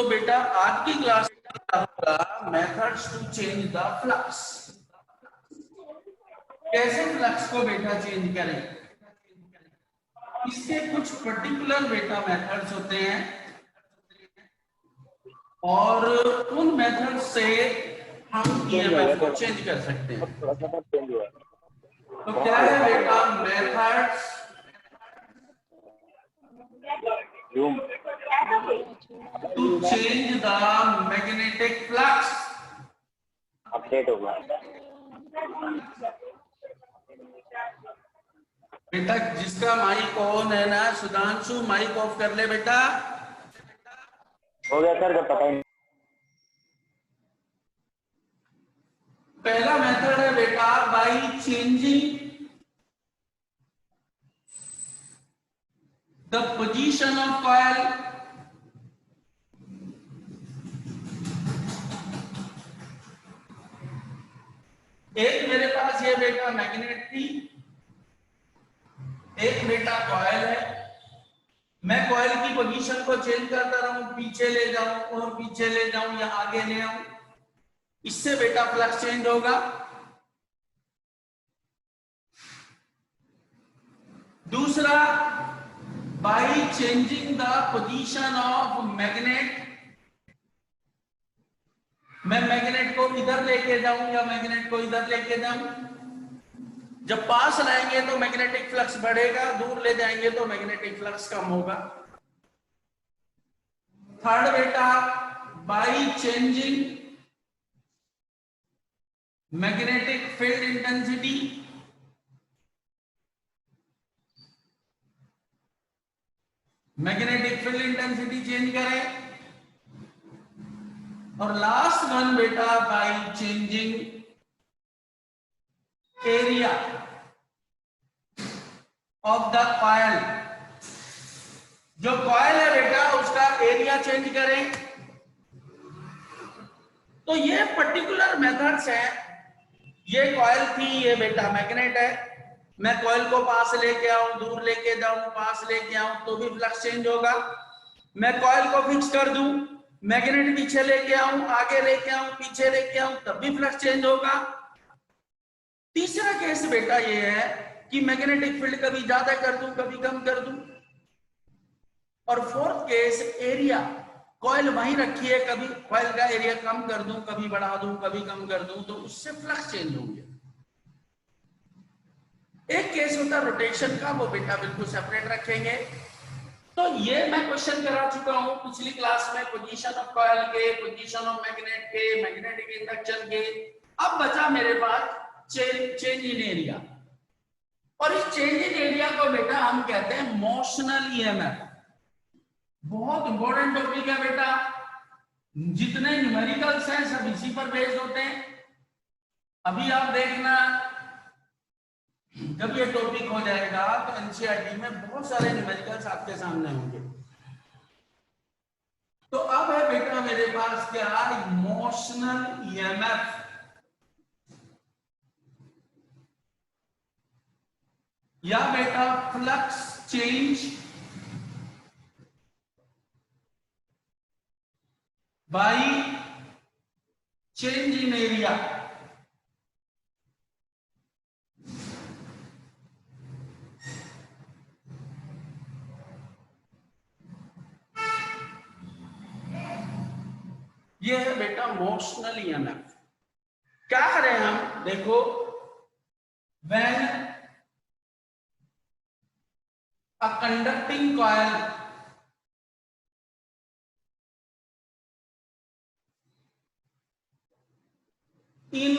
तो बेटा आज की क्लास में क्या होगा, methods to change the flux. कैसे फ्लक्स को बेटा चेंज करें, इसके कुछ पर्टिकुलर बेटा मेथड्स होते हैं और उन मेथड से हम ईएमएफ को चेंज कर सकते हैं। तो क्या है बेटा, methods to change the magnetic flux. Update होगा बेटा जिसका माइक ऑन है ना, सुधांशु माइक ऑफ कर ले बेटा। हो गया सर, जब पता ही नहीं। पहला मेथड है बेटा by changing the position of coil. एक मेरे पास ये बेटा मैग्नेट थी, एक बेटा कॉइल है। मैं कॉइल की पोजीशन को चेंज करता रहूं, पीछे ले जाऊं और पीछे ले जाऊं या आगे ले आऊं, इससे बेटा फ्लक्स चेंज होगा। दूसरा, by changing the position of magnet. मैं मैग्नेट को इधर लेके जाऊं या मैग्नेट को इधर लेके जाऊं, जब पास लाएंगे तो मैग्नेटिक फ्लक्स बढ़ेगा, दूर ले जाएंगे तो मैग्नेटिक फ्लक्स कम होगा। थर्ड बेटा, by changing magnetic field intensity. Magnetic field intensity change करें। और लास्ट वन बेटा by changing area of the coil. जो कॉइल है बेटा उसका एरिया चेंज करें। तो ये पर्टिकुलर मेथड्स हैं। ये कॉइल थी, ये बेटा मैग्नेट है। मैं कॉइल को पास लेके आऊं, दूर लेके जाऊं, पास लेके आऊं तो भी फ्लक्स चेंज होगा। मैं कॉइल को फिक्स कर दूं, मैग्नेट पीछे लेके आऊं, आगे लेके आऊं, पीछे लेके आऊं, तब भी फ्लक्स चेंज होगा। तीसरा केस बेटा ये है कि मैग्नेटिक फील्ड कभी ज्यादा कर दूं, कभी कम कर दूं। और फोर्थ केस एरिया, कॉइल वहीं रखी है, कभी कॉइल का एरिया कम कर दूं, कभी बढ़ा दूं, कभी कम कर दूं, तो उससे फ्लक्स चेंज होंगे। एक केस होता है रोटेशन का, वो बेटा बिल्कुल सेपरेट रखेंगे। तो ये मैं क्वेश्चन करा चुका हूं पिछली क्लास में, पोजीशन ऑफ कॉइल के, पोजीशन ऑफ मैग्नेट के, मैग्नेटिक इंडक्शन के। अब बचा मेरे पास चेंज इन एरिया, और इस चेंज इन एरिया को बेटा हम कहते हैं मोशनल ईएमएफ। बहुत इंपॉर्टेंट टॉपिक है बेटा, जितने न्यूमेरिकल्स हैं सब इसी पर बेस्ड होते हैं। अभी आप देखना, जब ये टॉपिक हो जाएगा तो एनसीईआरटी में बहुत सारे न्यूमेरिकल्स आपके सामने होंगे। तो अब है बेटा मेरे पास क्या, इमोशनल ईएमएफ। या बेटा flux change by change in area. ये है बेटा मोशनल ईएमएफ। क्या करें हम, देखो, when a conducting coil in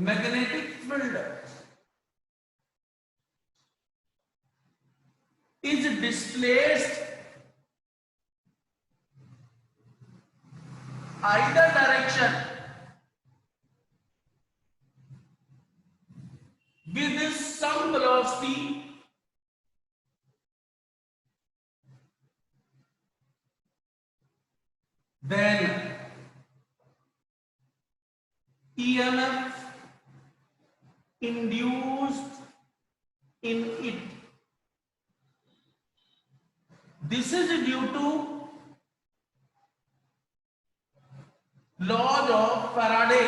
magnetic field is displaced either direction with some velocity, then EMF induced in it, this is due to laws of Faraday.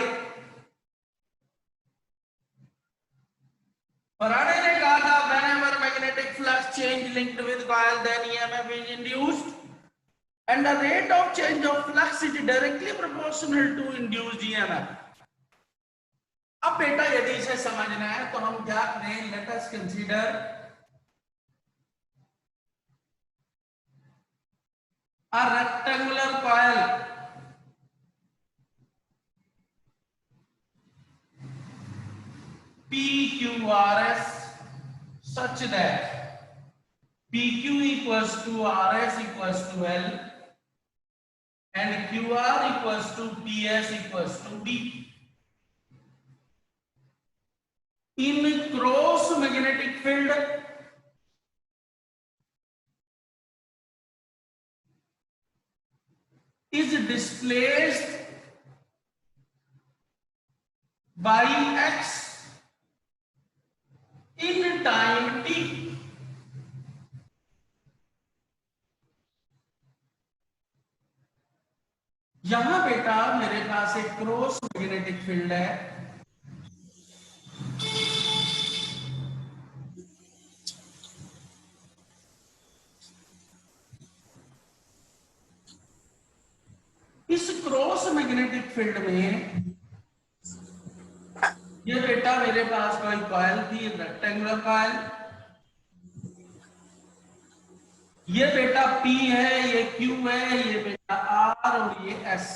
Faraday ने कहा था whenever magnetic flux change linked with coil then EMF is induced and the rate of change of flux is directly proportional to induced EMF। अब बेटा यदि इसे समझना है तो हम क्या करें, let us consider a rectangular coil PQRS such that PQ equals to RS equals to L and QR equals to PS equals to B। In cross magnetic field is displaced by X in time t। यहां बेटा मेरे पास एक cross magnetic field है, इस cross magnetic field में ये बेटा मेरे पास कोई कॉइल थी, रेक्टेंगुलर कॉइल, ये बेटा P है, ये Q है, ये बेटा R और ये S,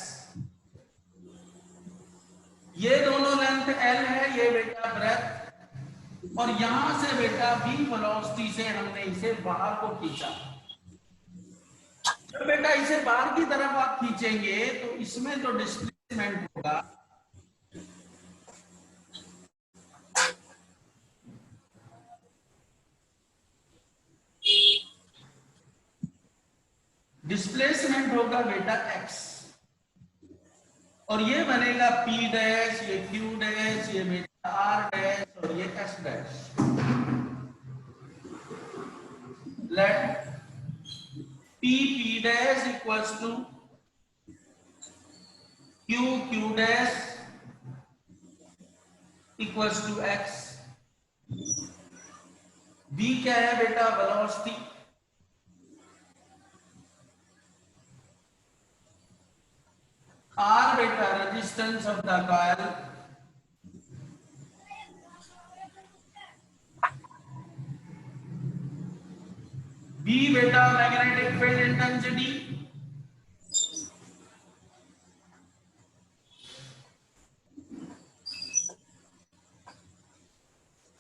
ये दोनों लेंथ L है, ये बेटा ब्रेथ, और यहां से बेटा B वेलोसिटी से हमने इसे बाहर को खींचा। जब बेटा इसे बाहर की तरफ आप खींचेंगे तो इसमें तो डिस्प्लेसमेंट होगा, डिस्प्लेसमेंट होगा बेटा x, और ये बनेगा P डैश, ये Q डैश, ये बेटा R डैश और ये S dash. Let P dash equals to Q dash equals to x। B क्या है बेटा, वेलोसिटी, R बेटा resistance of the coil, B बेटा मैग्नेटिक फील्ड इंटेंसिटी,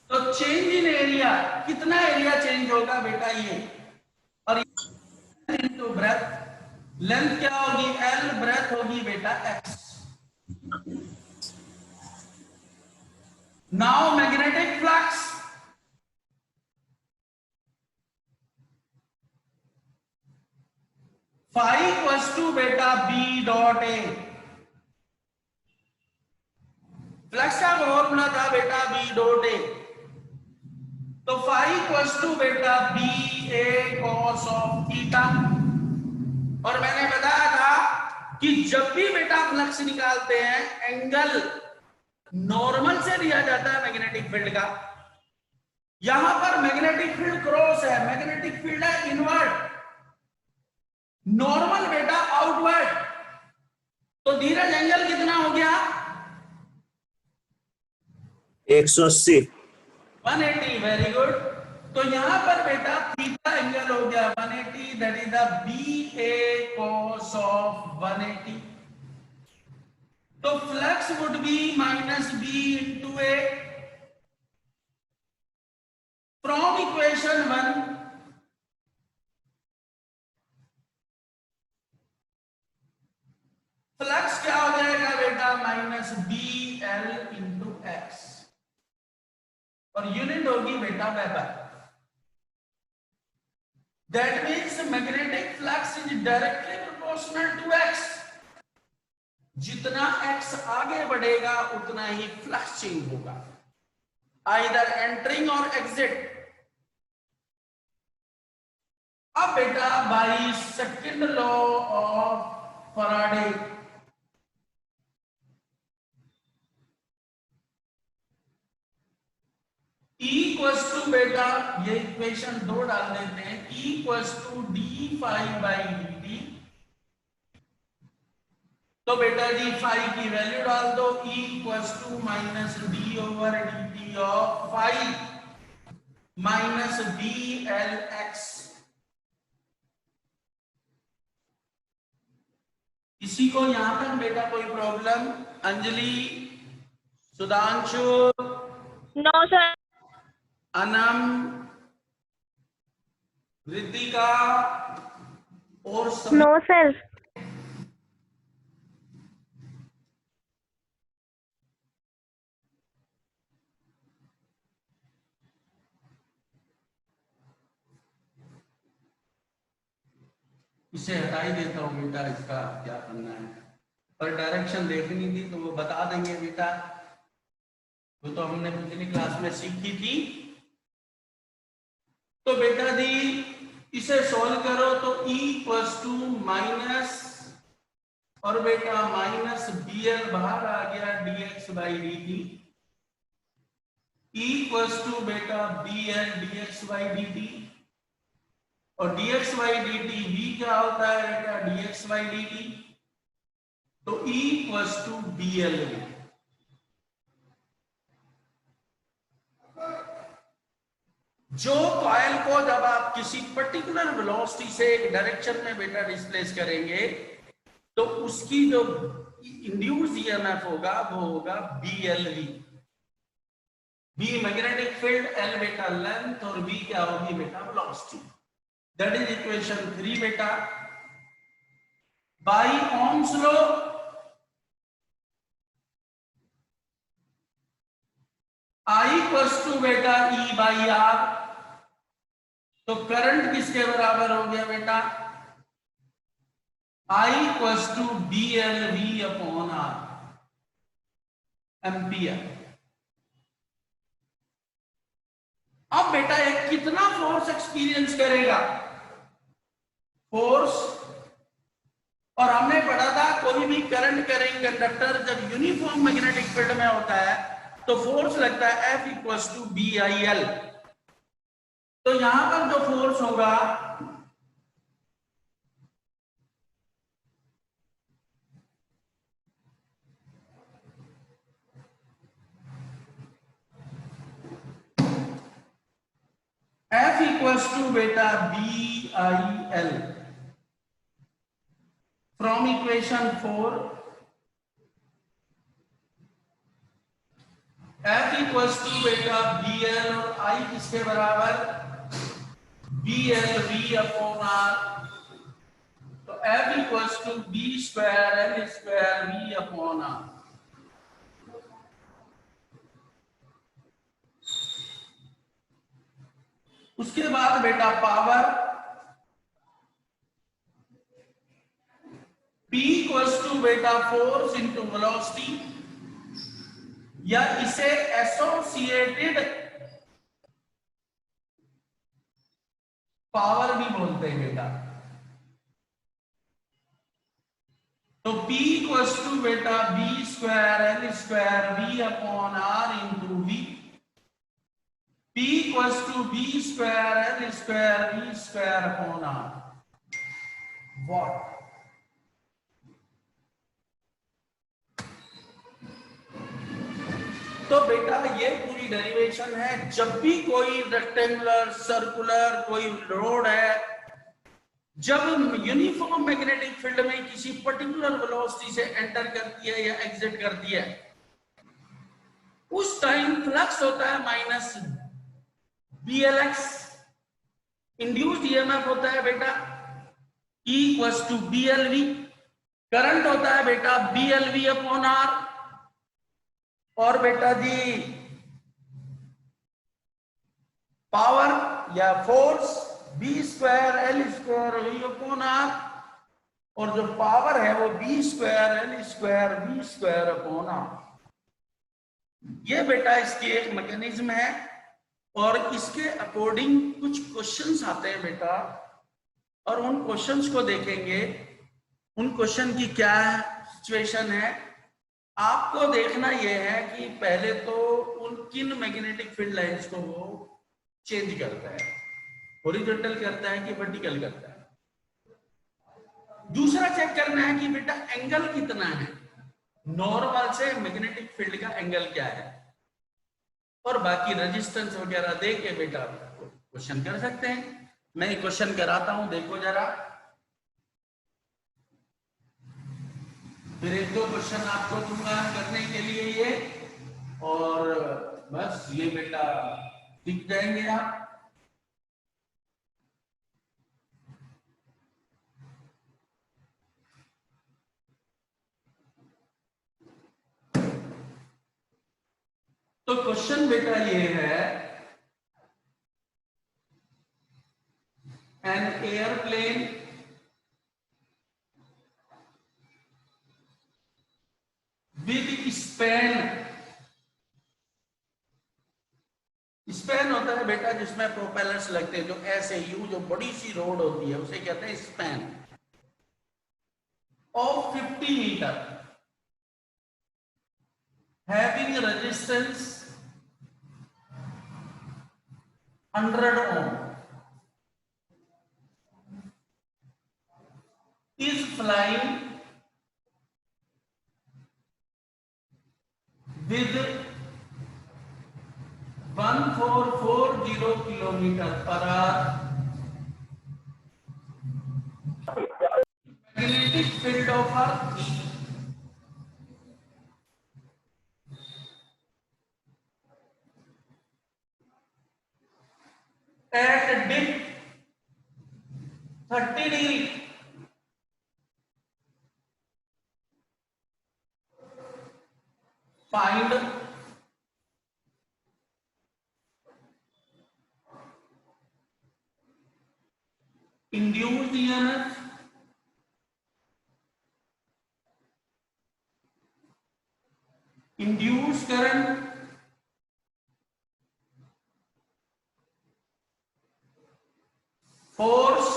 तो चेंज इन एरिया, कितना एरिया चेंज होगा बेटा ये, और इनटू ब्रेथ, लेंथ क्या होगी L, ब्रेथ होगी बेटा x। Now magnetic flux, phi equals to बेटा B डॉट A, फ्लक्स का फॉर्मूला था बेटा B डॉट A, तो फाई इक्वल्स टू बेटा B A cos of theta. और मैंने बताया था कि जब भी बेटा फ्लक्स निकालते हैं एंगल नॉर्मल से दिया जाता है मैग्नेटिक फील्ड का। यहां पर मैग्नेटिक फील्ड क्रॉस है, मैग्नेटिक फील्ड है इनवर्ट, नॉर्मल बेटा आउटवर्ड, तो धीरज एंगल कितना हो गया, 180। 180, वेरी गुड। तो यहां पर बेटा थीटा एंगल हो गया 180, that is the BA cos of 180। तो flux would be minus B into A। From equation 1 flux क्या हो जाएगा बेटा, माइनस BL इंटू X, और यूनिट होगी बेटा weber. That means magnetic flux is directly proportional to x। जितना x आगे बढ़ेगा उतना ही फ्लक्स चेंज होगा, either entering or exit। अब बेटा by second law of Faraday equals to बेटा, ये इक्वेशन 2 डाल देते हैं, equals to d phi by d t. तो बेटा डी फाई की वैल्यू डाल दो, equals to minus d over d t of phi minus d l x. किसी को यहां तक बेटा कोई problem? Anjali, Sudhanshu, no sir. Anam, Ritika और नो सर। इसे हटा ही देता हूँ बेटा, इसका क्या करना है। पर डायरेक्शन देखनी थी तो वो बता देंगे बेटा, वो तो हमने पिछली क्लास में सीखी थी। तो बेटा दी इसे सॉल्व करो तो E इक्वल्स टू माइनस और बेटा माइनस dl बाहर आ गया dx by dt, E equals to बेटा bl dx बाई dt, और dx बाई dt v क्या होता है बेटा dx बाई dt, तो E इक्वल्स टू bl। जो कॉइल को जब आप किसी पर्टिकुलर वेलोसिटी से एक डायरेक्शन में बेटा डिस्प्लेस करेंगे तो उसकी जो इंड्यूस्ड ईएमएफ होगा वो होगा BLV। B magnetic field, L बेटा लेंथ और V क्या होगी बेटा वेलोसिटी। दैट इज इक्वेशन 3 बेटा। By ohm's law I equals to बेटा E बाई R, तो करंट किसके बराबर हो गया बेटा I equals to BLV upon R, ampere. अब बेटा एक कितना फोर्स एक्सपीरियंस करेगा, फोर्स, और हमने पढ़ा था कोई भी करंट कैरिंग कंडक्टर जब यूनिफॉर्म मैग्नेटिक फील्ड में होता है तो फोर्स लगता है F इक्वल्स टू BIL। तो यहां पर जो फोर्स होगा F इक्वल्स टू बेटा BIL from equation 4। F equals to बेटा BL और I किसके बराबर BLV अपॉन R, तो F equals to B square L square V upon R। उसके बाद बेटा पावर P इक्वल्स टू बेटा फोर्स इंटू वेलोसिटी, या इसे एसोसिएटेड पावर भी बोलते हैं बेटा। तो P इक्वल्स टू बेटा B square L square V upon R into V, P equals to B square L square V square upon R watt. तो बेटा ये पूरी डेरिवेशन है। जब भी कोई रेक्टेंगुलर, सर्कुलर कोई रोड है, जब यूनिफॉर्म मैग्नेटिक फील्ड में किसी पर्टिकुलर वेलोसिटी से एंटर करती है या एग्जिट करती है, उस टाइम फ्लक्स होता है माइनस BLX, इंड्यूस्ड ईएमएफ होता है बेटा E equals to BLV, current होता है बेटा BLV अपॉन R, और बेटा जी पावर या force B square L square V upon R, और जो पावर है वो B square L square V square upon R। ये बेटा इसकी एक मैकेनिज्म है, और इसके अकॉर्डिंग कुछ क्वेश्चंस आते हैं बेटा, और उन क्वेश्चंस को देखेंगे। उन क्वेश्चन की क्या सिचुएशन है आपको देखना यह है कि पहले तो उन किन मैग्नेटिक फील्ड लाइंस को वो चेंज करता है, हॉरिजॉन्टल करता है कि वर्टिकल करता है। दूसरा चेक करना है कि बेटा एंगल कितना है, नॉर्मल से मैग्नेटिक फील्ड का एंगल क्या है, और बाकी रेजिस्टेंस वगैरह दे के बेटा क्वेश्चन कर सकते हैं। मैं एक क्वेश्चन कराता हूं, देखो जरा, फिर एक दो क्वेश्चन आपको दूंगा करने के लिए ये, और बस ये बेटा सीख जाएंगे आप। तो क्वेश्चन बेटा ये है, एन एयरप्लेन विद स्पैन होता है बेटा जिसमें प्रोपेलर्स लगते हैं, जो ऐसे यू जो बड़ी सी रोड होती है उसे कहते हैं span, of 50 metre, having resistance 100 ohm, is flying with 1440 kilometer per hour, magnetic field of Earth at dip 30 degree find induced EMF, induced current, force,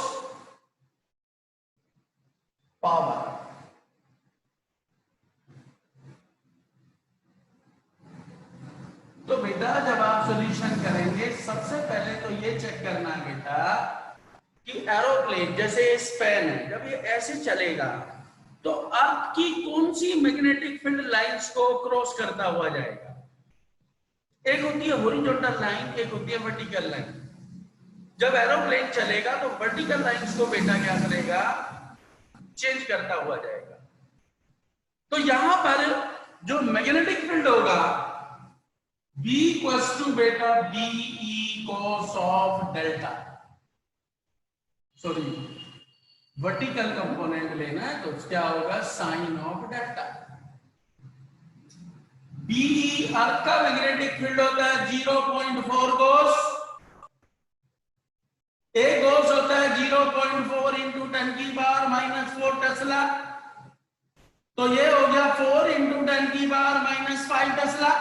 power। तो बेटा जब आप सॉल्यूशन करेंगे सबसे पहले तो ये चेक करना है बेटा कि एरोप्लेन जैसे स्पैन है, जब ये ऐसे चलेगा तो अर्थ की कौन सी मैग्नेटिक फील्ड लाइंस को क्रॉस करता हुआ जाएगा। एक होती है हॉरिजॉन्टल लाइन, एक होती है वर्टिकल लाइन। जब एरोप्लेन चलेगा तो वर्टिकल लाइंस को बेटा क्या करेगा, चेंज करता हुआ जाएगा। तो यहां पर जो मैग्नेटिक फील्ड होगा B इक्वल्स टू बेटा BE cos of delta, sorry vertical component लेना है तो क्या होगा, साइन ऑफ डेल्टा। BE अर्थ का मैग्नेटिक फील्ड होता है 0.4 गोस, एक गोस होता है 0.4 इंटू 10 की पावर -4 टेस्ला, तो ये हो गया 4 इंटू 10 की पावर -5 टेस्ला।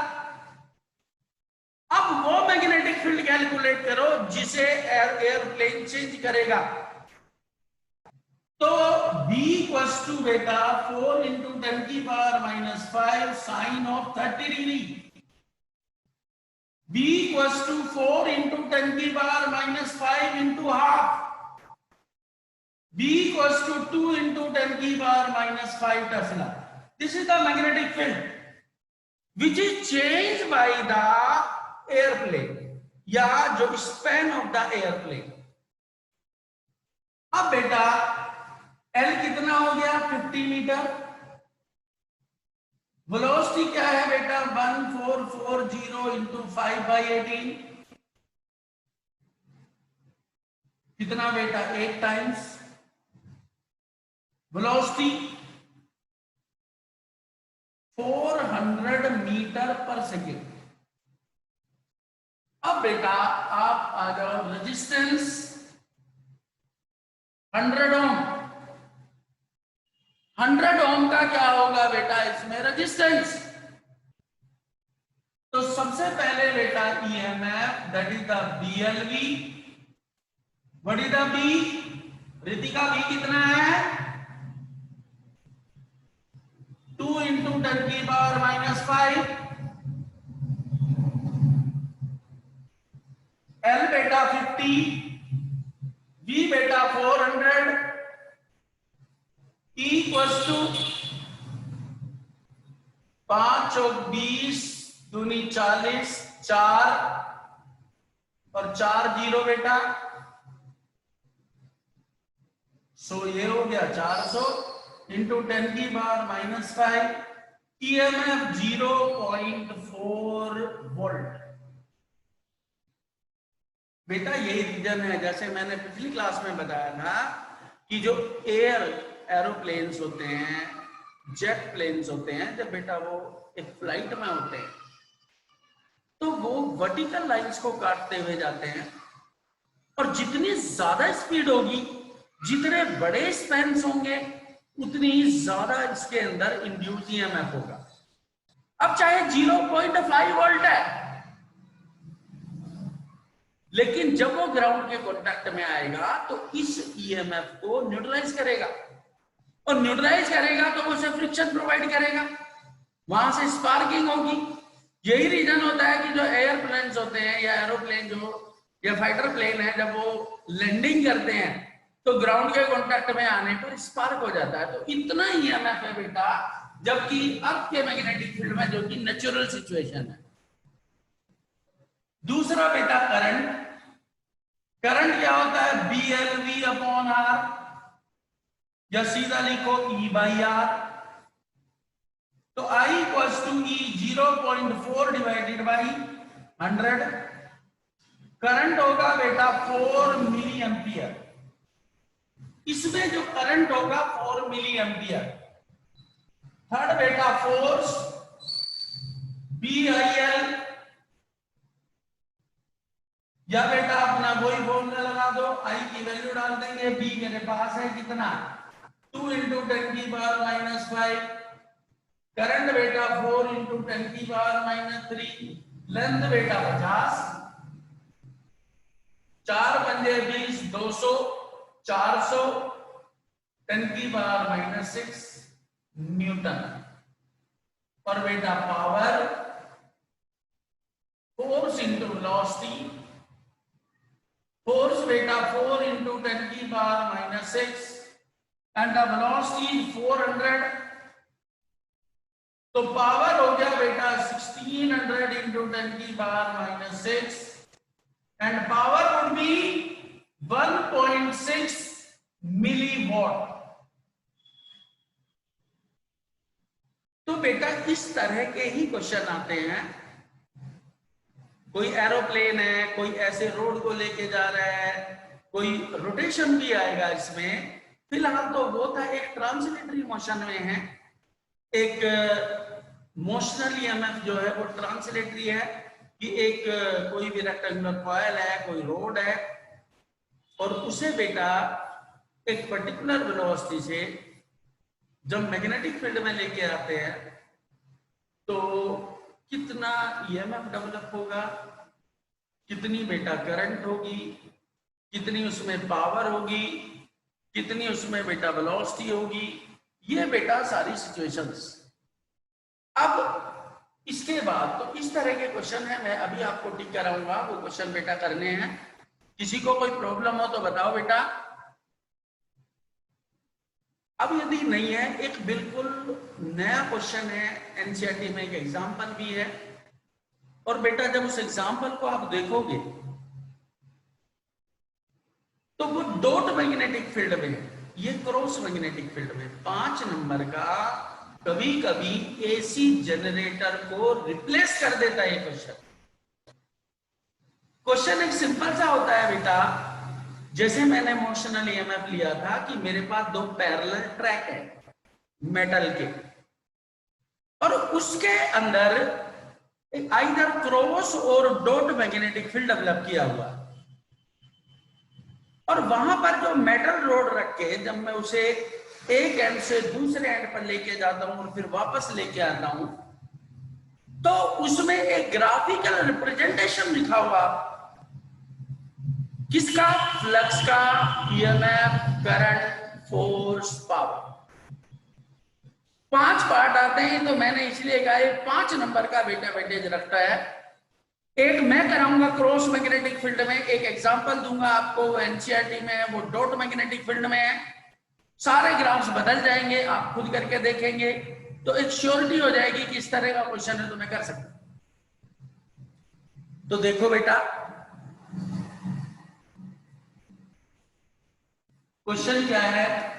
अब वो मैग्नेटिक फील्ड कैलकुलेट करो जिसे एयरप्लेन चेंज करेगा। तो B इक्वल्स टू बेटा 4 इंटू 10 की power -5 sine of 30 degree, B equals to 4 into 10 की power -5 into half, B equals to 2 into 10 की power -5 tesla. This is the magnetic field which is change by the aeroplane या जो span of the airplane. अब बेटा L कितना हो गया, 50 metre. Velocity क्या है बेटा, 1440 इंटू 5/18, कितना बेटा 8 टाइम्स। वेलोसिटी 400 मीटर पर सेकेंड। अब बेटा आप आ जाओ, रेजिस्टेंस 100 ओम, 100 ओम का क्या होगा बेटा इसमें रेजिस्टेंस। तो सबसे पहले बेटा EMF that is the BLV, what is the B, Ritika B कितना है 2 into 10 की पावर -5, L बेटा 50, V बेटा 400, E इक्वल्स टू 5 चौक 20 दूनी 40, 4 और 4 जीरो बेटा, सो ये हो गया 400 इंटू 10 की पावर -5, EMF 0.4 वोल्ट। बेटा यही रीजन है, जैसे मैंने पिछली क्लास में बताया था कि जो एरोप्लेन्स होते हैं, जेट प्लेन्स होते हैं, जब बेटा वो एक फ्लाइट में होते हैं तो वो वर्टिकल लाइंस को काटते हुए जाते हैं, और जितनी ज्यादा स्पीड होगी, जितने बड़े स्पैन्स होंगे, उतनी ज्यादा इसके अंदर इंड्यूस ईएमएफ होगा। अब चाहे 0.5 वोल्ट है, लेकिन जब वो ग्राउंड के कांटेक्ट में आएगा तो इस ईएमएफ को न्यूट्रलाइज करेगा, और न्यूट्रलाइज करेगा तो वो उसे फ्रिक्शन प्रोवाइड करेगा, वहां से स्पार्किंग होगी। यही रीजन होता है कि जो एयरप्लेन्स होते हैं या एरोप्लेन जो या फाइटर प्लेन है, जब वो लैंडिंग करते हैं तो ग्राउंड के कांटेक्ट में आने पर स्पार्क हो जाता है। तो इतना ईएमएफ है बेटा, जबकि अर्थ के मैग्नेटिक फील्ड में, जो कि नेचुरल सिचुएशन है। दूसरा बेटा करंट। करंट क्या होता है? BLV अपॉन R, या सीधा लिखो E/R। तो I equals to E 0.4 divided by 100। Current होगा बेटा 4 मिली एम्पियर। इसमें जो करंट होगा 4 मिली एम्पियर। थर्ड बेटा फोर्स BIL, या बेटा अपना वही फॉर्मूला लगा दो, I की वैल्यू डाल देंगे, B मेरे पास है कितना 2 into 10 की पावर -5, करंट बेटा 4 into 10 की पावर -3, लेंथ बेटा 50, 4 पंजे 20, 200, 400, 10 की पावर -6 न्यूटन। और बेटा power force into velocity, force बेटा 4 into 10 की पावर -6 एंड द वेलोसिटी 400, तो पावर हो गया बेटा 1600 into 10 की power -6 and power would be 1.6 milliwatt. तो बेटा इस तरह के ही क्वेश्चन आते हैं। कोई एरोप्लेन है, कोई ऐसे रोड को लेके जा रहा है, कोई रोटेशन भी आएगा इसमें। फिलहाल तो वो था एक ट्रांसलेटरी मोशन में है, एक मोशनल ईएमएफ जो है वो ट्रांसलेटरी है कि एक कोई भी रेक्टेंगुलर कॉइल है, कोई रोड है, और उसे बेटा एक पर्टिकुलर वेलोसिटी से जब मैग्नेटिक फील्ड में लेके आते हैं तो कितना ईएमएफ डेवलप होगा, कितनी बेटा करंट होगी, कितनी उसमें पावर होगी, कितनी उसमें बेटा वेलोसिटी होगी, ये बेटा सारी सिचुएशंस। अब इसके बाद तो इस तरह के क्वेश्चन है, मैं अभी आपको टिक कराऊंगा, वो क्वेश्चन बेटा करने हैं। किसी को कोई प्रॉब्लम हो तो बताओ बेटा। अब यदि नहीं है, एक बिल्कुल नया क्वेश्चन है, एनसीईआरटी में एक एग्जाम्पल भी है, और बेटा जब उस एग्जाम्पल को आप देखोगे तो वो डॉट मैग्नेटिक फील्ड में, ये क्रॉस मैग्नेटिक फील्ड में 5 नंबर का कभी कभी एसी जनरेटर को रिप्लेस कर देता है। ये क्वेश्चन एक सिंपल सा होता है बेटा, जैसे मैंने मोशनल ईएमएफ लिया था कि मेरे पास 2 पैरेलल ट्रैक है मेटल के, और उसके अंदर आइदर क्रॉस और डॉट मैग्नेटिक फील्ड डेवलप किया हुआ, और वहां पर जो मेटल रोड रख के जब मैं उसे एक एंड से दूसरे एंड पर लेके जाता हूं और फिर वापस लेके आता हूं, तो उसमें एक ग्राफिकल रिप्रेजेंटेशन लिखा हुआ, किसका? फ्लक्स का, EMF, current, force, power. 5 part आते हैं, तो मैंने इसलिए कहा ये 5 नंबर का बेटा वेटेज रखता है। एक मैं कराऊंगा क्रॉस मैग्नेटिक फील्ड में, एक एग्जांपल दूंगा आपको, वो एनसीईआरटी में है, वो डॉट मैग्नेटिक फील्ड में है। सारे ग्राफ्स बदल जाएंगे, आप खुद करके देखेंगे तो एक श्योरिटी हो जाएगी कि इस तरह का क्वेश्चन है तो मैं कर सकता हूं। तो देखो बेटा, क्वेश्चन क्या है,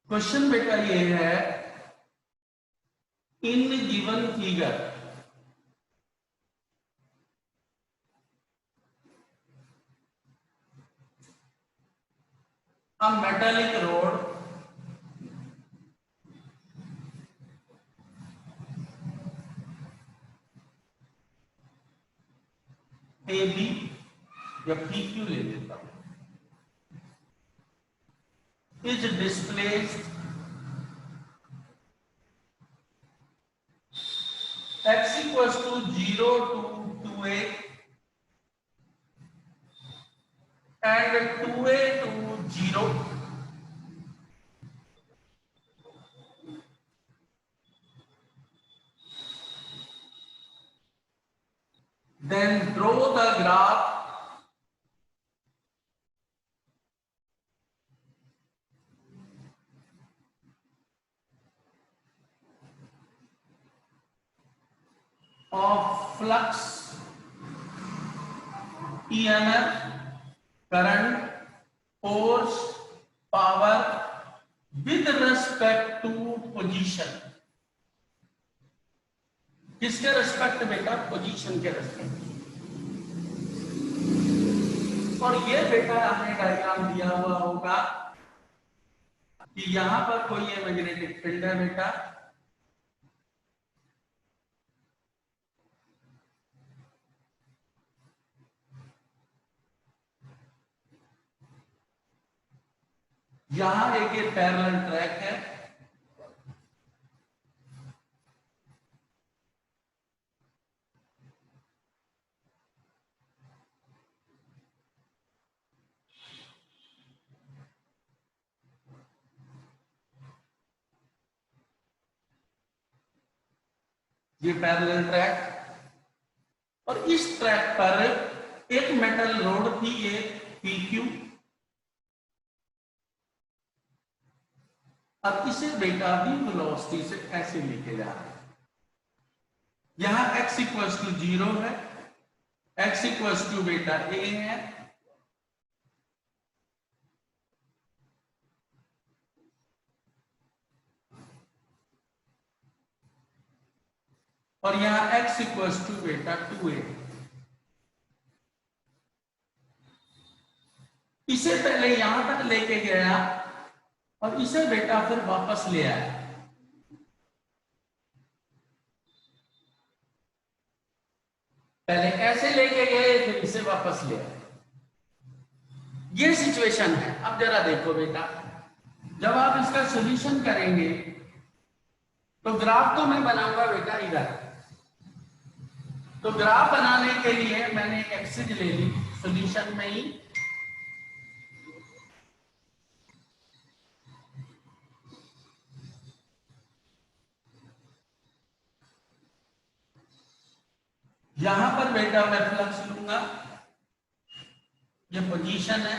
क्वेश्चन बेटा ये है, in given figure a metallic rod AB या PQ ले लेता हूं, is displaced x equals to 0 to 2a and 2a to 0, then draw the graph of flux, EMF, current, force, power with respect to position। किसके respect बेटा? Position के respect. और ये बेटा आपने डायग्राम दिया हुआ होगा कि यहां पर कोई ये मैग्नेटिक फील्ड है बेटा, यहां एक ये पैरेलल ट्रैक है, ये पैरेलल ट्रैक, और इस ट्रैक पर एक मेटल रोड थी, ये PQ, अब इसे बेटा भी वेलोसिटी से ऐसे लेके जा रहे हैं। यहां x इक्वल्स टू 0 है, x इक्वल्स टू बेटा a है, और यहां x इक्वल्स टू बेटा 2a। इसे पहले यहां तक लेके गया और इसे बेटा फिर वापस ले आया। पहले ऐसे लेके गए, फिर इसे वापस ले आए। ये सिचुएशन है। अब जरा देखो बेटा, जब आप इसका सॉल्यूशन करेंगे तो ग्राफ तो मैं बनाऊंगा बेटा इधर। तो ग्राफ बनाने के लिए मैंने एक एक्सिस ले ली सॉल्यूशन में ही, यहां पर बेटा मैं फ्लक्स लूंगा, ये पोजीशन है,